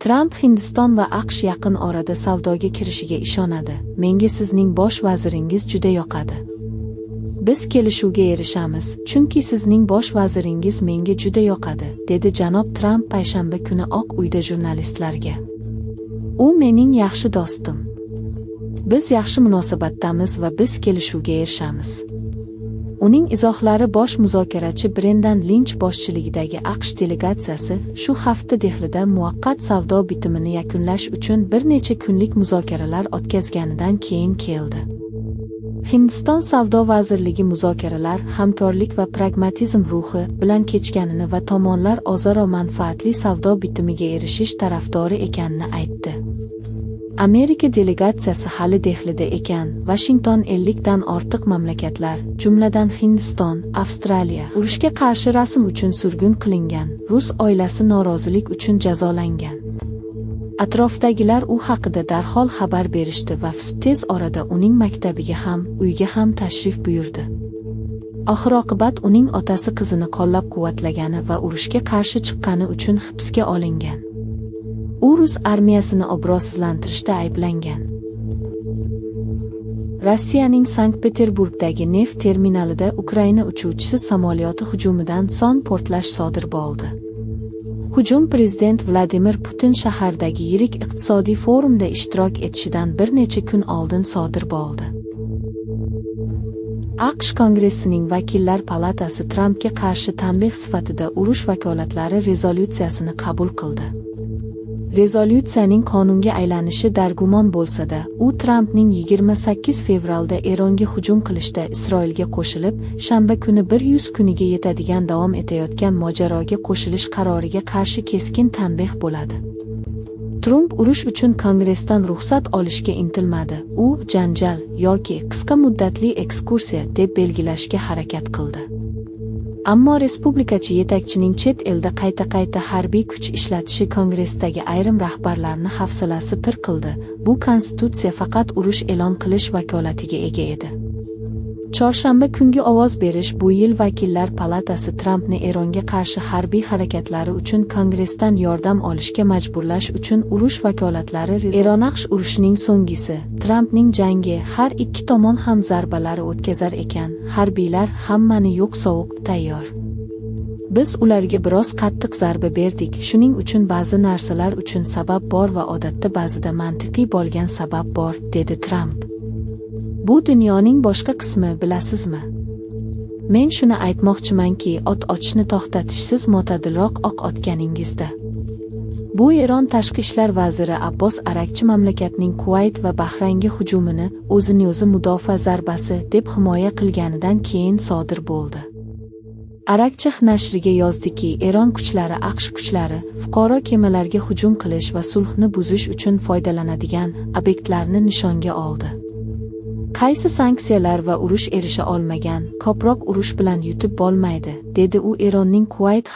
Tramp Hindiston va AQSh yaqin orada savdoga kirishiga ishonadi. Menga sizning bosh vaziringiz juda yoqadi. Biz kelishuvga erishamiz, chunki sizning bosh vaziringiz menga juda yoqadi, dedi janob Tramp payshanba kuni Oq uyda jurnalistlarga. U mening yaxshi do'stim. Biz yaxshi munosabatdamiz va biz kelishuvga erishamiz. Uning izohlari bosh muzokarachi Brendan Linch boshchiligidagi AQSh delegatsiyasi shu hafta Dehlida muvaqqat savdo bitimini yakunlash uchun bir necha kunlik muzokaralar o'tkazganidan keyin keldi. Hindiston savdo vazirligi muzokaralar hamkorlik va pragmatizm ruhi bilan kechganini va tomonlar o'zaro manfaatli savdo bitimiga erishish tarafdori ekanini aytdi. Amerika delegatsiyasi hali Dehlida ekan. Washington 50 dan ortiq mamlakatlar, jumladan Hindiston, Avstraliya, urushga qarshi rasm uchun surgun qilingan, rus oilasi norozilik uchun jazolangan. Atrofdagilar u haqida darhol xabar berishdi va tez orada uning maktabiga ham, uyiga ham tashrif buyurdi. Oxir-oqibat uning otasi qizini qo'llab-quvvatlagani va urushga qarshi chiqqani uchun hibsga olingan. U rus armiyasini obro'sizlantirishda ayblangan. Rossiyaning Sankt-Peterburgdagi neft terminalida Ukraina uchuvchisi samolyoti hujumidan so'ng portlash sodir bo'ldi. Hujum prezident Vladimir Putin shahardagi yirik iqtisodiy forumda ishtirok etishidan bir necha kun oldin sodir bo'ldi. AQSh Kongressining Vakillar palatasi Trampga qarshi tanbeh sifatida urush vakolatlari rezolyutsiyasini qabul qildi. Rezolyutsiyaning qonunga aylanishi dargumon bo'lsa-da, u Trampning 28 fevralda Eronga hujum qilishda Isroilga qo'shilib, shanba kuni 100 kuniga yetadigan davom etayotgan mojaroga qo'shilish qaroriga qarshi keskin tanbeh bo'ladi. Trump urush uchun Kongressdan ruxsat olishga intilmadi. U janjal yoki qisqa muddatli ekskursiya deb belgilashga harakat qildi. Ammo respublikachi yetakchining chet elda qayta harbiy kuch ishlatishi Kongressdagi ayrim rahbarlarni hafsalasi pir qildi. Bu konstitutsiya faqat urush e'lon qilish vakolatiga ega edi. Chorshanba kungi ovoz berish bu yil Vakillar palatasi Trampni Eronga qarshi harbiy harakatlari uchun Kongressdan yordam olishga majburlash uchun urush vakolatlari Eron-AQSh urushining so'nggisi. Trampning jangi har ikki tomon ham zarbalari o'tkazar ekan, harbiylar hammani yo'q-sovuq tayyor. Biz ularga biroz qattiq zarba berdik, shuning uchun ba'zi narsalar uchun sabab bor va odatda ba'zida mantiqiy bo'lgan sabab bor, dedi Tramp. Bu dunyoning boshqa qismi, bilasizmi? Men shuni aytmoqchimanki, ot ochishni to'xtatishsiz mo'tadilroq oq otganingizda. Bu Eron tashqi ishlar vaziri Abbos Arakchi mamlakatning Kuvayt va Bahraynga hujumini o'zini-o'zi mudofaa zarbasi deb himoya qilganidan keyin sodir bo'ldi. Arakchi nashriga yozdiki, Eron kuchlari AQSh kuchlari fuqaro kemalarga hujum qilish va sulhni buzish uchun foydalanadigan obyektlarni nishonga oldi. Qaysi sanksiyalar va urush erisha olmagan, ko'proq urush bilan yutib bo'lmaydi, dedi u Eronning Kuvayt